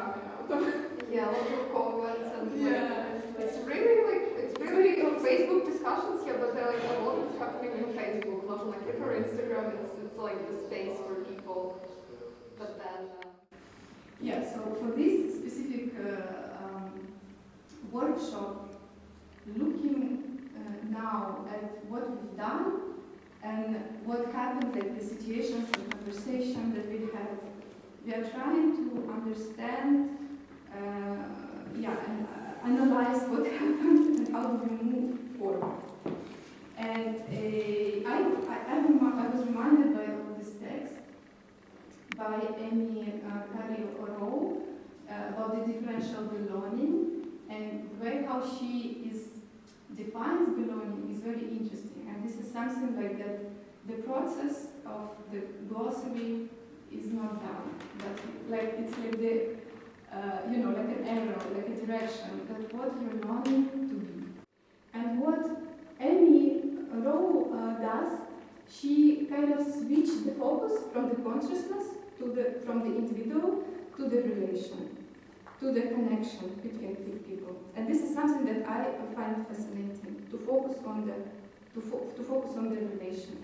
coming out of it. Yeah, a lot of comments and Yeah. it's really Facebook discussions here, but there are like a lot is happening on Facebook, not on like Twitter or Instagram. It's like the space for people. But then Yeah, so for this specific workshop, looking now at what we've done and what happened, like the situations and conversation that we had, we are trying to understand, and analyze what happened and how do we move forward. And I was reminded by all this text by Amy Carey-Oro about the differential belonging, and the way how she defines belonging is very interesting. And this is something like that the process of the glossary is not done, but like it's like the like an arrow, like a direction, that what you're longing to be. And what Amy Rowe does, she kind of switched the focus from the consciousness from the individual to the relation, to the connection between people. And this is something that I find fascinating, to focus on the relation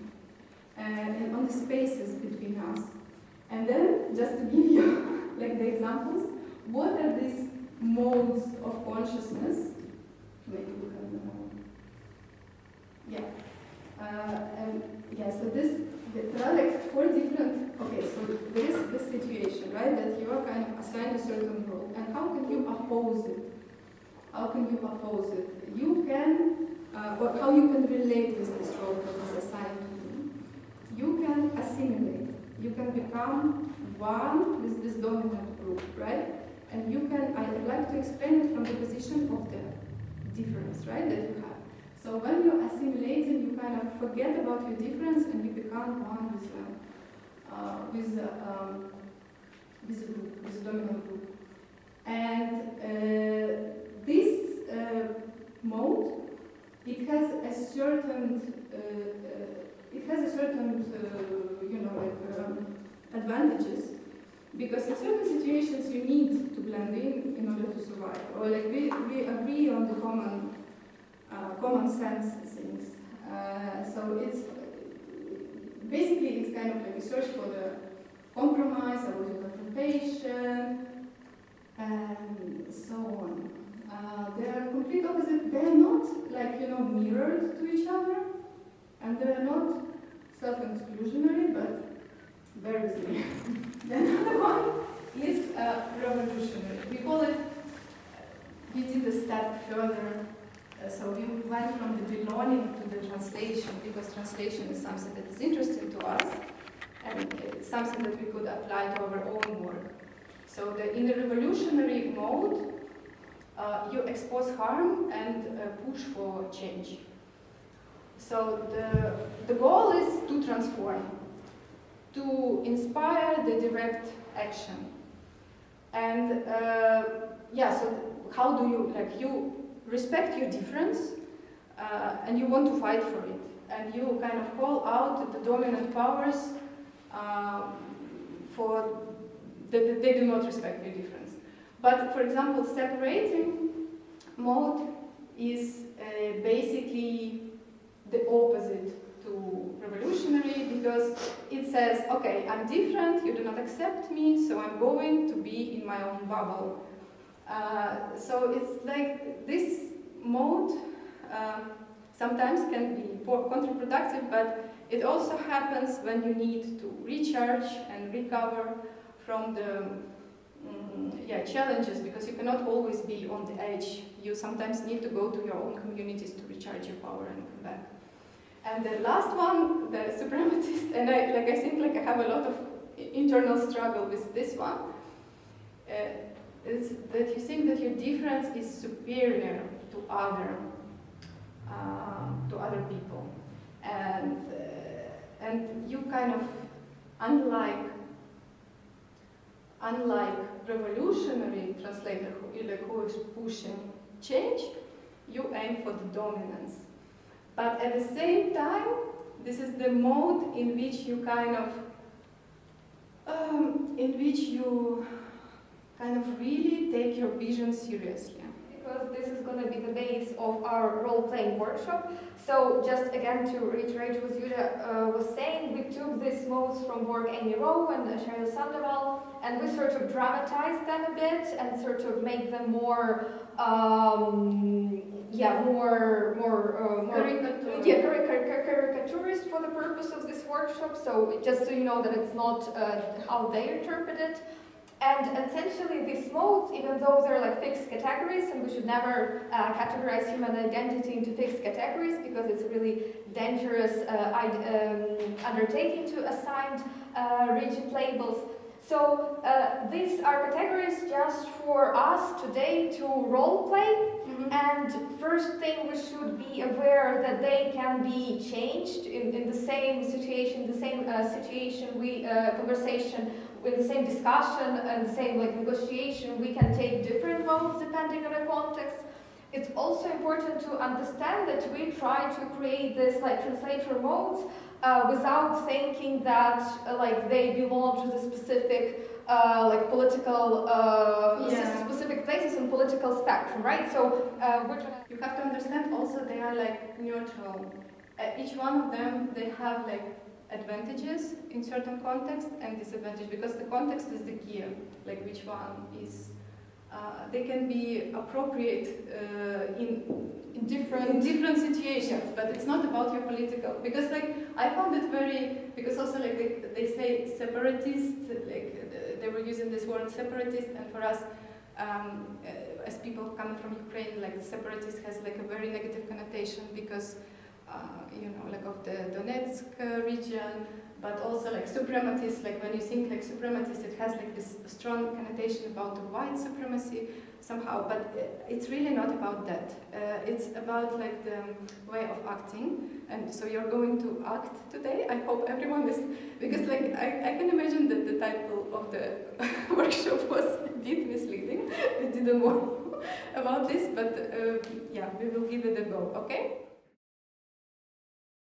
and on the spaces between us. And then, just to give you like the examples, what are these modes of consciousness? Maybe we can, so there are like 4 different, so there is this situation, right, that you are kind of assigned a certain role, and how can you oppose it? You can, or how you can relate with this role that is assigned to you. You can assimilate. You can become one with this dominant group, right? And you can, I'd like to explain it from the position of the difference, right, that you have. So when you're assimilating, you kind of forget about your difference and you become one with the dominant group. And this mode, it has a certain advantages, because in certain situations you need to blend in order to survive, or like we agree on the common sense things. So it's basically it's kind of like a search for the compromise, avoiding confrontation, and so on. They are complete opposite. They are not like mirrored to each other, and they are not self-exclusionary, but bear with me. The another one is revolutionary. We call it. We did a step further. So we went from the belonging to the translation, because translation is something that is interesting to us, and it's something that we could apply to our own work. So in the revolutionary mode, you expose harm and push for change. So the goal is to transform, to inspire the direct action. And so how do you respect your difference, and you want to fight for it, and you kind of call out the dominant powers for that they do not respect your difference. But for example, separating mode is basically the opposite to revolutionary, because it says, okay, I'm different, you do not accept me, so I'm going to be in my own bubble. So it's like this mode sometimes can be counterproductive, but it also happens when you need to recharge and recover from the challenges, because you cannot always be on the edge. You sometimes need to go to your own communities to recharge your power and come back. And the last one, the suprematist, and I think I have a lot of internal struggle with this one. Is that you think that your difference is superior to other people, and you kind of unlike revolutionary translator who is pushing change, you aim for the dominance. But at the same time, this is the mode in which you kind of kind of really take your vision seriously. Because this is going to be the base of our role-playing workshop. So just again to reiterate what Yulia was saying, we took these modes from work Amy Rowe and Sheryl Sandoval, and we sort of dramatized them a bit and sort of made them more caricaturist for the purpose of this workshop. So just so you know that it's not how they interpret it. And essentially these modes, even though they're like fixed categories, and we should never categorize human identity into fixed categories because it's a really dangerous undertaking to assign rigid labels. So these are categories just for us today to role play. Mm-hmm. And first thing, we should be aware that they can be changed in the same situation, conversation, with the same discussion and the same negotiation. We can take different modes depending on the context. It's also important to understand that we try to create this translator modes without thinking that they belong to the specific political specific places in political spectrum, right? So you have to understand also they are neutral. Each one of them, they have advantages in certain context and disadvantages, because the context is the key, which one is they can be appropriate in different situations, but it's not about your political, because I found it very, because also they say separatist, they were using this word separatist, and for us as people coming from Ukraine, separatist has a very negative connotation, because of the Donetsk region, but also supremacists, when you think supremacists, it has this strong connotation about the white supremacy somehow, but it's really not about that. It's about the way of acting, and so you're going to act today. I hope everyone is, because I can imagine that the title of the workshop was a bit misleading. We didn't know about this, but yeah, we will give it a go, okay?